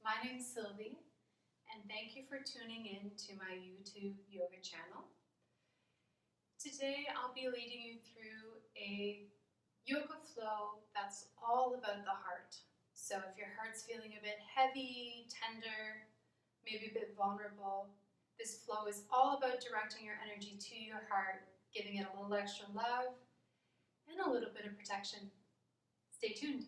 My name's Sylvie, and thank you for tuning in to my YouTube yoga channel. Today I'll be leading you through a yoga flow that's all about the heart. So if your heart's feeling a bit heavy, tender, maybe a bit vulnerable, this flow is all about directing your energy to your heart, giving it a little extra love and a little bit of protection. Stay tuned.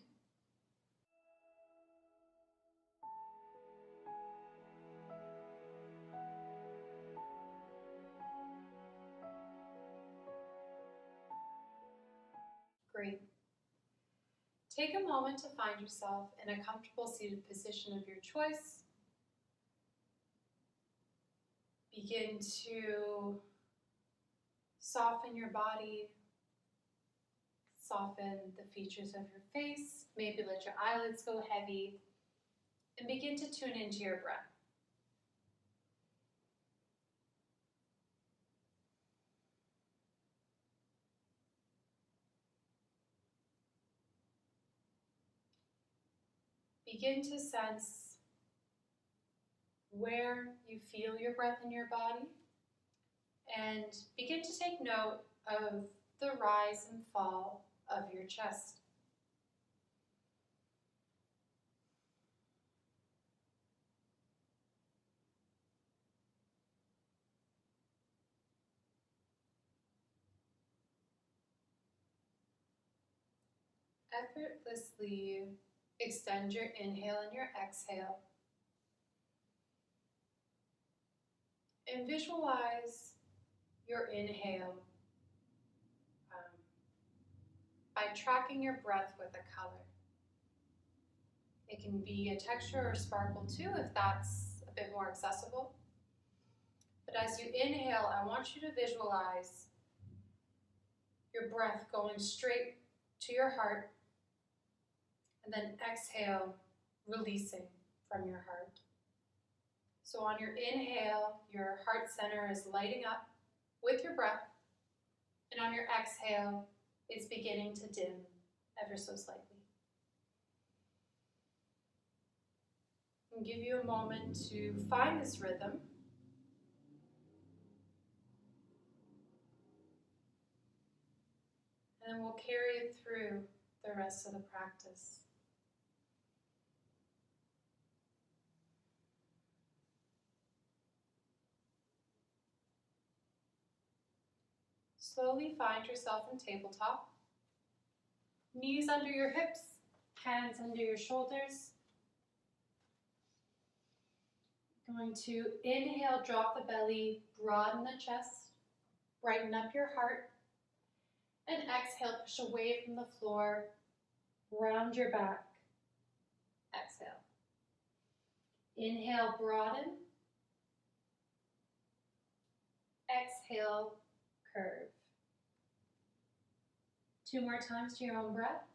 Great. Take a moment to find yourself in a comfortable seated position of your choice. Begin to soften your body, soften the features of your face, maybe let your eyelids go heavy, and begin to tune into your breath. Begin to sense where you feel your breath in your body, and begin to take note of the rise and fall of your chest. Effortlessly extend your inhale and your exhale. And visualize your inhale by tracking your breath with a color. It can be a texture or sparkle too, if that's a bit more accessible. But as you inhale, I want you to visualize your breath going straight to your heart, and then exhale, releasing from your heart. So on your inhale, your heart center is lighting up with your breath, and on your exhale, it's beginning to dim ever so slightly. I'll give you a moment to find this rhythm. And then we'll carry it through the rest of the practice. Slowly find yourself in tabletop. Knees under your hips, hands under your shoulders. Going to inhale, drop the belly, broaden the chest, brighten up your heart. And exhale, push away from the floor, round your back. Exhale. Inhale, broaden. Exhale, curve. 2 more times to your own breath.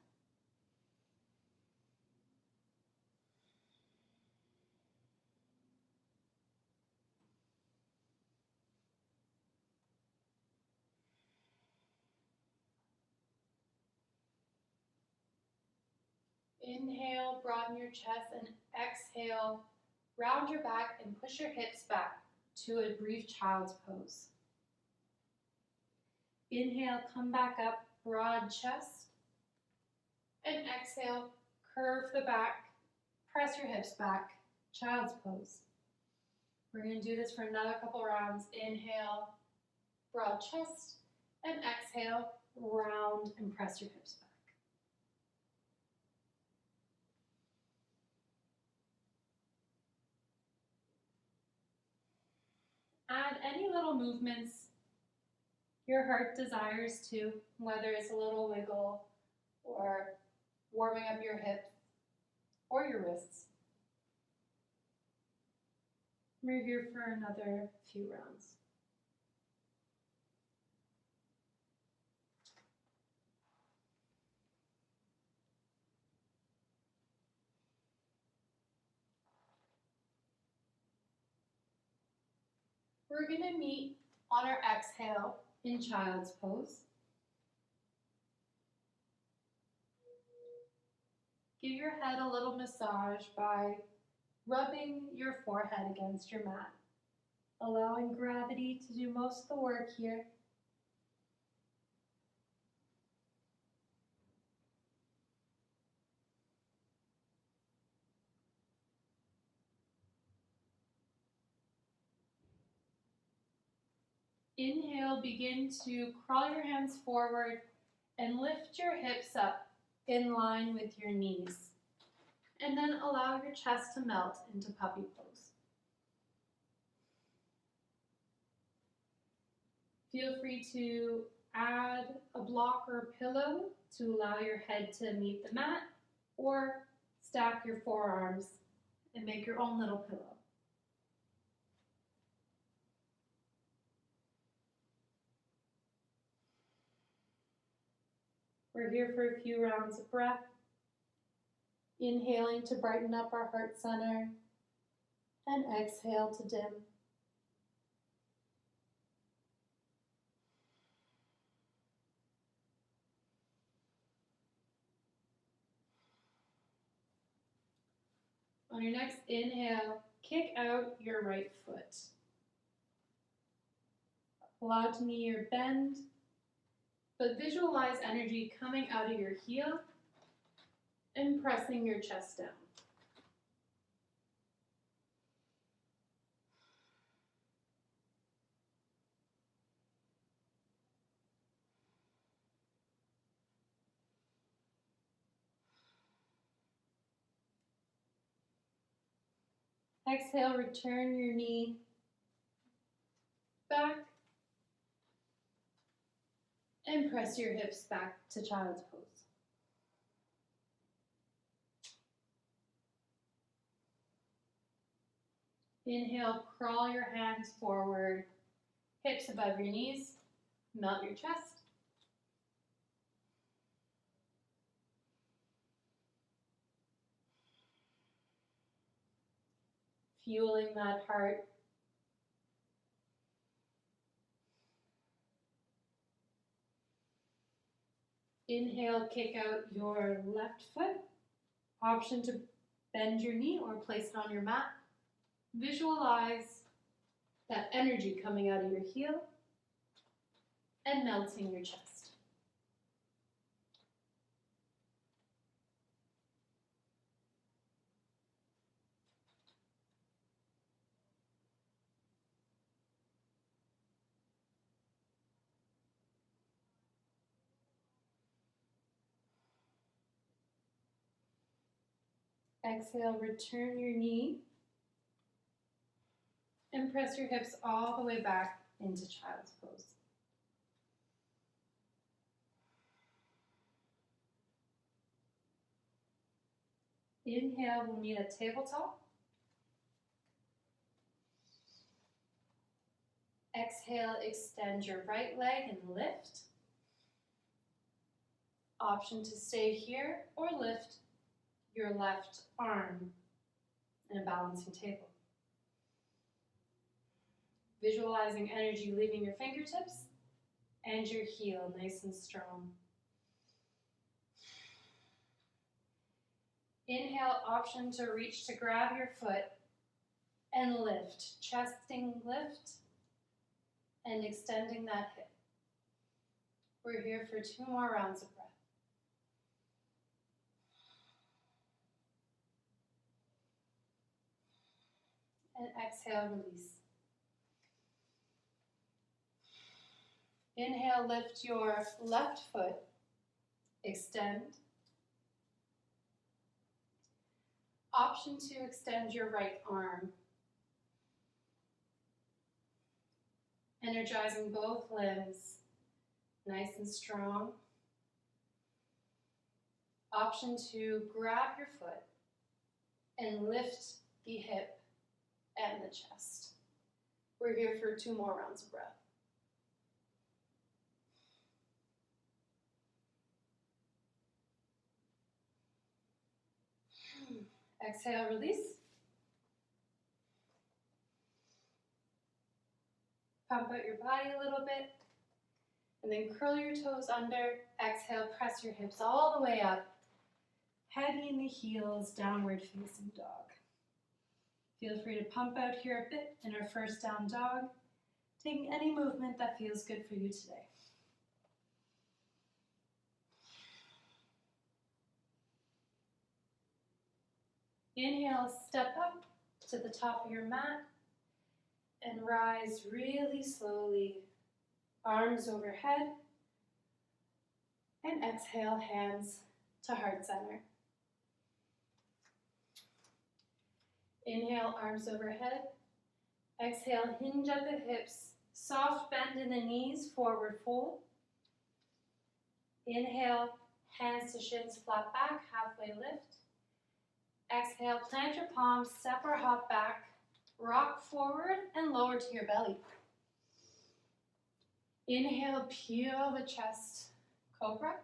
Inhale, broaden your chest, and exhale, round your back and push your hips back to a brief child's pose. Inhale, come back up, broad chest, and exhale, curve the back, press your hips back, child's pose. We're going to do this for another couple rounds. Inhale, broad chest, and exhale, round and press your hips back. Add any little movements your heart desires to, whether it's a little wiggle or warming up your hips or your wrists. We're here for another few rounds. We're going to meet on our exhale in child's pose. Give your head a little massage by rubbing your forehead against your mat, allowing gravity to do most of the work here. Inhale, begin to crawl your hands forward and lift your hips up in line with your knees. And then allow your chest to melt into puppy pose. Feel free to add a block or a pillow to allow your head to meet the mat, or stack your forearms and make your own little pillow. We're here for a few rounds of breath. Inhaling to brighten up our heart center, and exhale to dim. On your next inhale, kick out your right foot. Allow to knee or bend, but visualize energy coming out of your heel and pressing your chest down. Exhale, return your knee back and press your hips back to child's pose. Inhale, crawl your hands forward, hips above your knees, melt your chest. Fueling that heart. Inhale, kick out your left foot. Option to bend your knee or place it on your mat. Visualize that energy coming out of your heel and melting your chest. Exhale, return your knee and press your hips all the way back into child's pose. Inhale, we'll meet at tabletop. Exhale, extend your right leg and lift. Option to stay here or lift your left arm in a balancing table. Visualizing energy leaving your fingertips and your heel nice and strong. Inhale, option to reach to grab your foot and lift, chesting lift and extending that hip. We're here for 2 more rounds of breath. And exhale, release. Inhale, lift your left foot, extend. Option to extend your right arm. Energizing both limbs, nice and strong. Option to grab your foot and lift the hip and the chest. We're here for 2 more rounds of breath. Exhale, release. Pump out your body a little bit. And then curl your toes under. Exhale, press your hips all the way up. Head in the heels, downward facing dog. Feel free to pump out here a bit in our first down dog, taking any movement that feels good for you today. Inhale, step up to the top of your mat and rise really slowly, arms overhead, and exhale, hands to heart center. Inhale, arms overhead. Exhale, hinge at the hips, soft bend in the knees, forward fold. Inhale, hands to shins, flat back, halfway lift. Exhale, plant your palms, step or hop back, rock forward and lower to your belly. Inhale, peel the chest, cobra.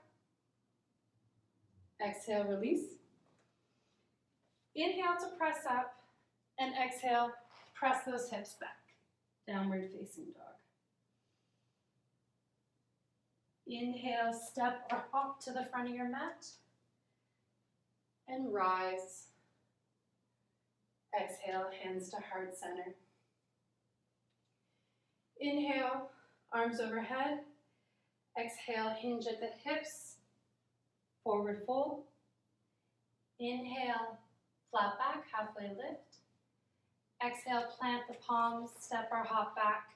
Exhale, release. Inhale to press up, and exhale, press those hips back, downward facing dog. Inhale, step or hop to the front of your mat, and rise. Exhale, hands to heart center. Inhale, arms overhead. Exhale, hinge at the hips, forward fold. Inhale, flat back, halfway lift. Exhale, plant the palms, step or hop back,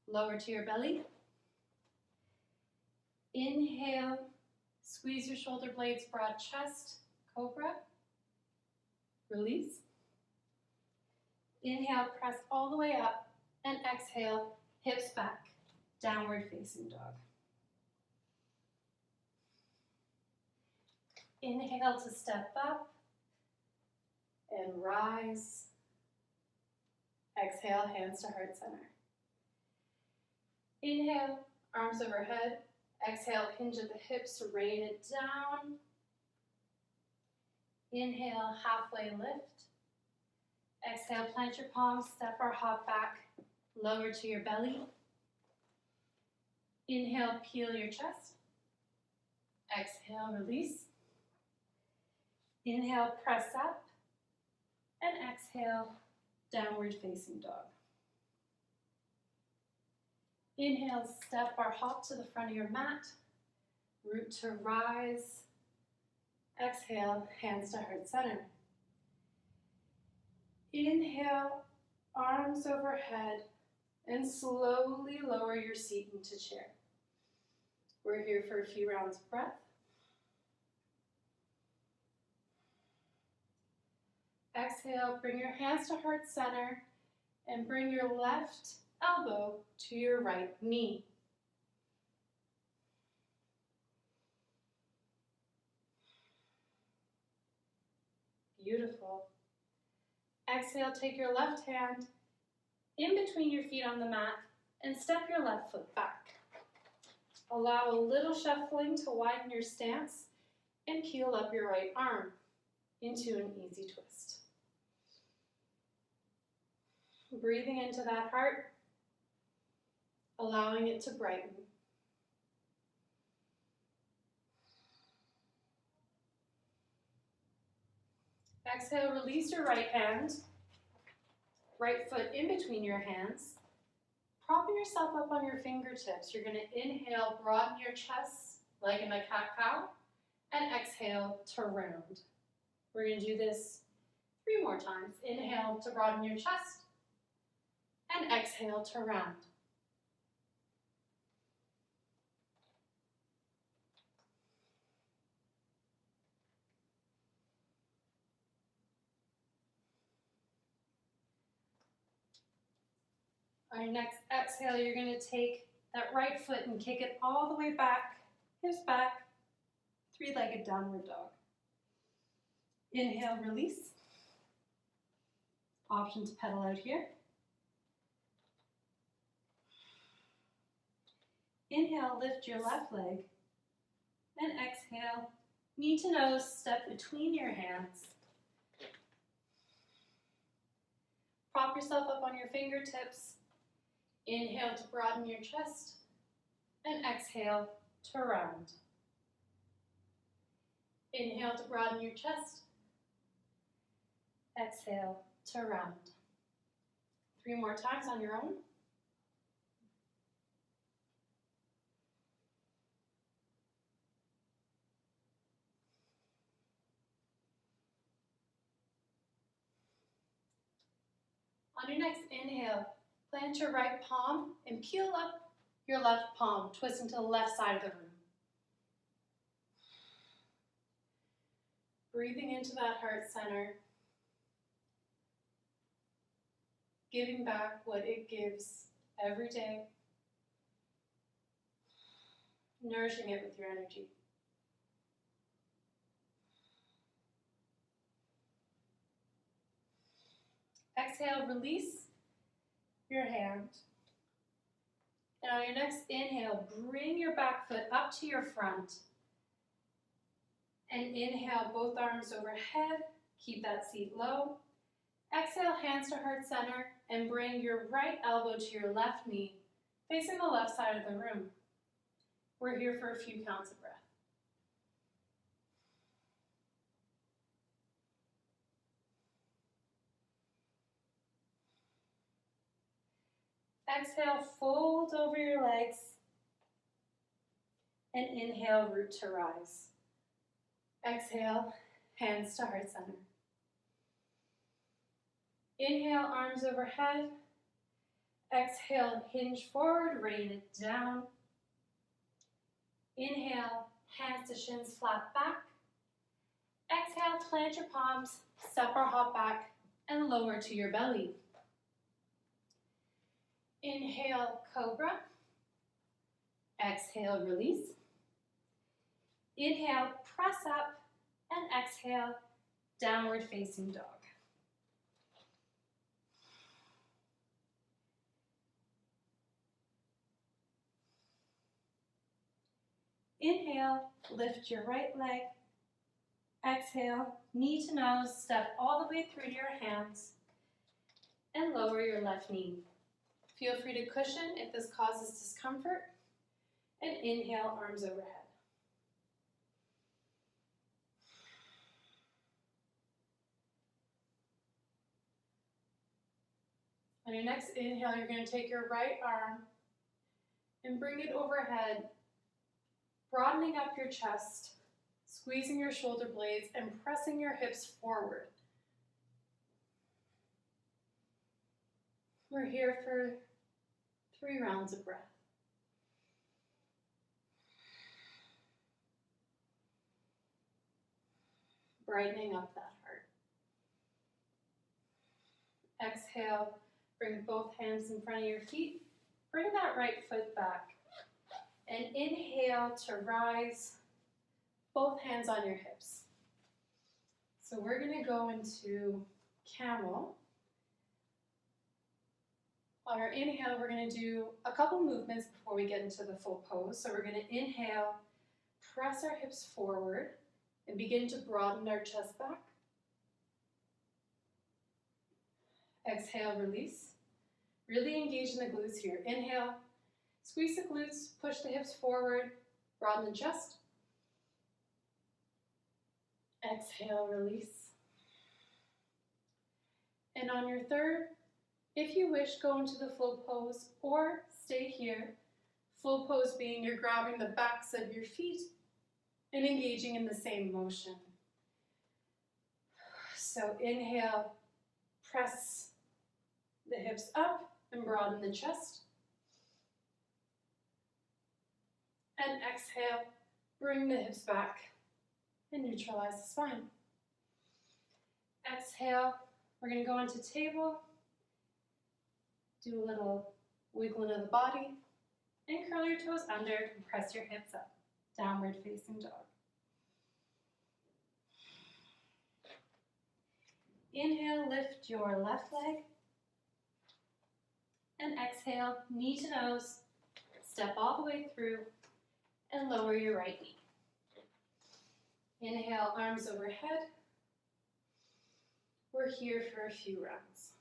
lower to your belly. Inhale, squeeze your shoulder blades, broad chest, cobra. Release. Inhale, press all the way up, and exhale, hips back, downward facing dog. Inhale to step up and rise. Exhale, hands to heart center. Inhale, arms overhead. Exhale, hinge at the hips, rain it down. Inhale, halfway lift. Exhale, plant your palms, step or hop back, lower to your belly. Inhale, peel your chest. Exhale, release. Inhale, press up. And exhale, downward facing dog. Inhale, step or hop to the front of your mat. Root to rise. Exhale, hands to heart center. Inhale, arms overhead, and slowly lower your seat into chair. We're here for a few rounds of breath. Exhale, bring your hands to heart center and bring your left elbow to your right knee. Beautiful. Exhale, take your left hand in between your feet on the mat and step your left foot back. Allow a little shuffling to widen your stance and peel up your right arm into an easy twist. Breathing into that heart, allowing it to brighten. Exhale, release your right hand, right foot in between your hands. Prop yourself up on your fingertips. You're going to inhale, broaden your chest like in a cat-cow, and exhale to round. We're going to do this 3 more times. Inhale to broaden your chest, and exhale to round. On your next exhale, you're going to take that right foot and kick it all the way back, hips back, 3-legged downward dog. Inhale, release. Option to pedal out here. Inhale, lift your left leg, and exhale, knee to nose, step between your hands. Prop yourself up on your fingertips. Inhale to broaden your chest, and exhale to round. Inhale to broaden your chest. Exhale to round. 3 more times on your own. On your next inhale, plant your right palm and peel up your left palm, twisting to the left side of the room. Breathing into that heart center, giving back what it gives every day, nourishing it with your energy. Exhale, release your hand. And on your next inhale, bring your back foot up to your front. And inhale, both arms overhead. Keep that seat low. Exhale, hands to heart center, and bring your right elbow to your left knee, facing the left side of the room. We're here for a few counts of breath. Exhale, fold over your legs, and inhale, root to rise. Exhale, hands to heart center. Inhale, arms overhead. Exhale, hinge forward, rain it down. Inhale, hands to shins, flat back. Exhale, plant your palms, step or hop back, and lower to your belly. Inhale, cobra. Exhale, release. Inhale, press up, and exhale, downward facing dog. Inhale, lift your right leg. Exhale, knee to nose, step all the way through to your hands, and lower your left knee. Feel free to cushion if this causes discomfort, and inhale, arms overhead. On your next inhale, you're going to take your right arm and bring it overhead, broadening up your chest, squeezing your shoulder blades, and pressing your hips forward. We're here for 3 rounds of breath. Brightening up that heart. Exhale, bring both hands in front of your feet. Bring that right foot back. And inhale to rise, both hands on your hips. So we're going to go into camel. On our inhale, we're going to do a couple movements before we get into the full pose. So we're going to inhale, press our hips forward, and begin to broaden our chest back. Exhale, release. Really engage in the glutes here. Inhale, squeeze the glutes, push the hips forward, broaden the chest. Exhale, release. And on your third, if you wish, go into the full pose or stay here. Full pose being you're grabbing the backs of your feet and engaging in the same motion. So inhale, press the hips up and broaden the chest. And exhale, bring the hips back and neutralize the spine. Exhale, we're going to go into table. Do a little wiggling of the body and curl your toes under and press your hips up. Downward facing dog. Inhale, lift your left leg. And exhale, knee to nose, step all the way through and lower your right knee. Inhale, arms overhead. We're here for a few rounds.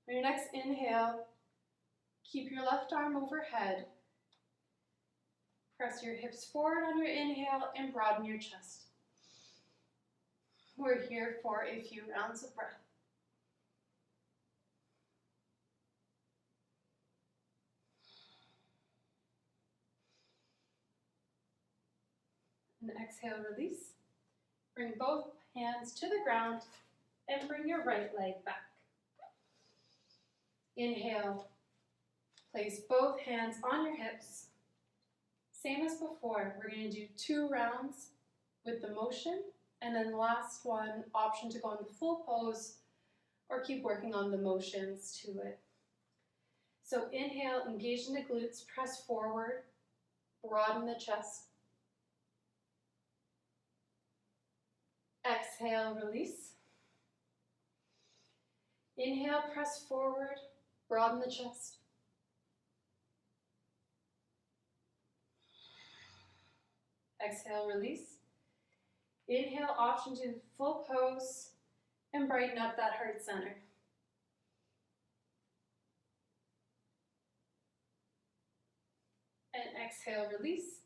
On your next inhale, keep your left arm overhead. Press your hips forward on your inhale and broaden your chest. We're here for a few rounds of breath. And exhale, release. Bring both hands to the ground and bring your right leg back. Inhale, place both hands on your hips. Same as before, we're going to do 2 rounds with the motion, and then the last one, option to go in the full pose or keep working on the motions to it. So inhale, engage in the glutes, press forward, broaden the chest. Exhale, release. Inhale, press forward, broaden the chest. Exhale, release. Inhale, option to full pose and brighten up that heart center. And exhale, release.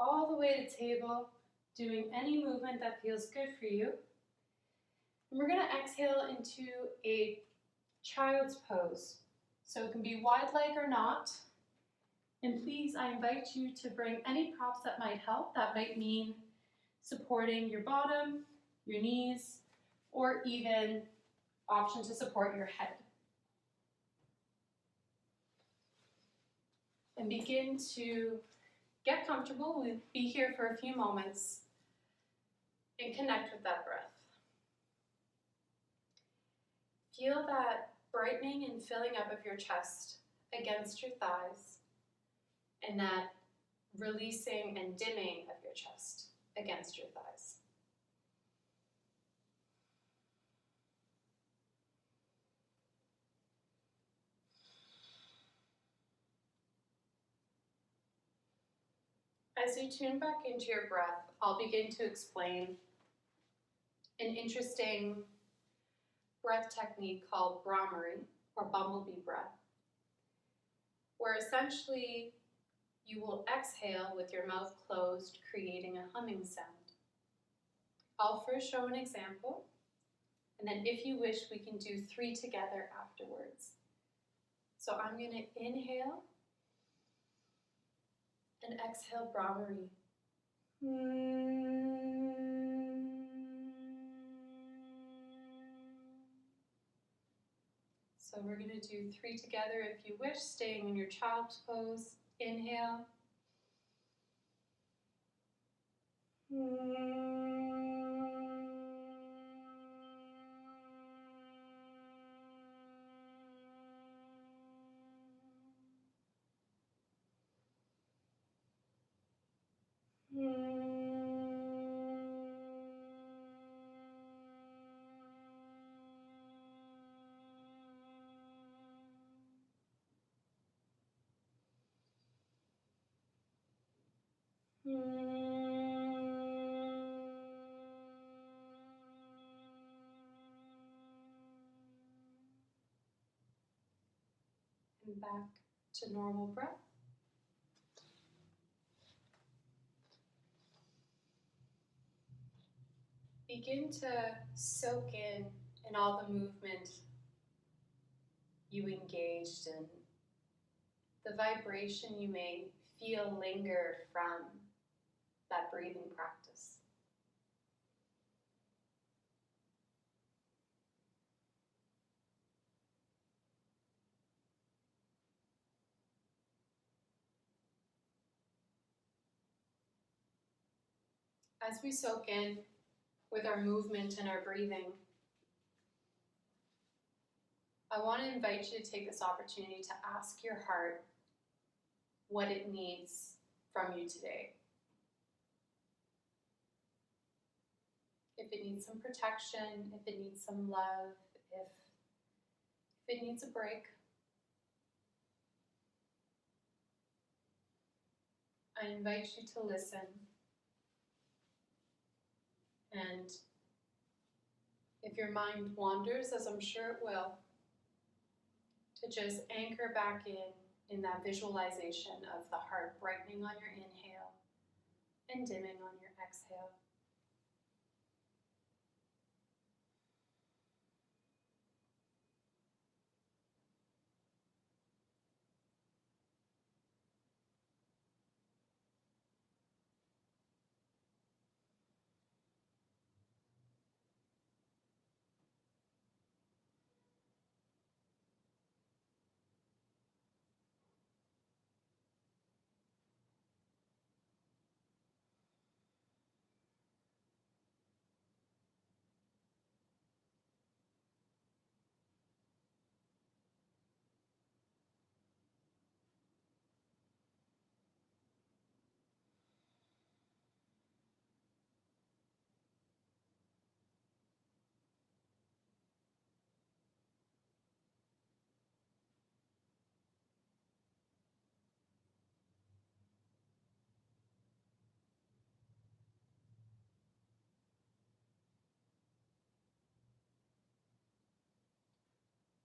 All the way to table, doing any movement that feels good for you. And we're going to exhale into a child's pose. So it can be wide leg or not. And please, I invite you to bring any props that might help. That might mean supporting your bottom, your knees, or even option to support your head. And begin to get comfortable. We'll be here for a few moments and connect with that breath. Feel that brightening and filling up of your chest against your thighs, and that releasing and dimming of your chest against your thighs. As you tune back into your breath, I'll begin to explain an interesting breath technique called Brahmari, or bumblebee breath, where essentially you will exhale with your mouth closed, creating a humming sound. I'll first show an example, and then if you wish, we can do 3 together afterwards. So I'm going to inhale and exhale Brahmari. So we're going to do 3 together if you wish, staying in your child's pose. Inhale. And back to normal breath. Begin to soak in all the movement you engaged in, the vibration you may feel linger from that breathing practice. As we soak in with our movement and our breathing, I want to invite you to take this opportunity to ask your heart what it needs from you today. If it needs some protection, if it needs some love, if it needs a break. I invite you to listen. And if your mind wanders, as I'm sure it will, to just anchor back in in that visualization of the heart brightening on your inhale and dimming on your exhale.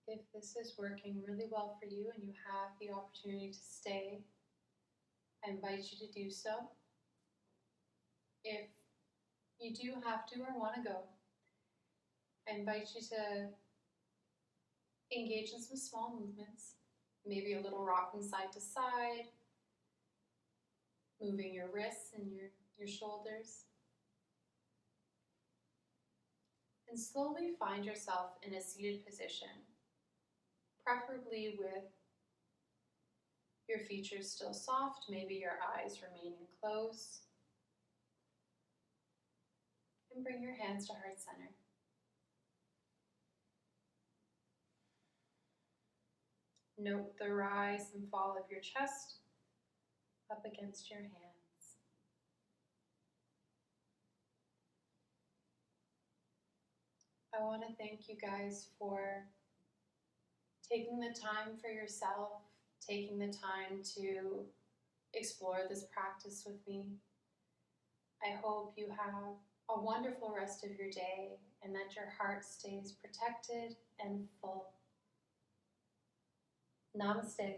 If this is working really well for you and you have the opportunity to stay, I invite you to do so. If you do have to or want to go, I invite you to engage in some small movements, maybe a little rocking side to side, moving your wrists and your shoulders. And slowly find yourself in a seated position, preferably with your features still soft, maybe your eyes remaining closed. And bring your hands to heart center. Note the rise and fall of your chest up against your hands. I want to thank you guys for taking the time for yourself, taking the time to explore this practice with me. I hope you have a wonderful rest of your day and that your heart stays protected and full. Namaste.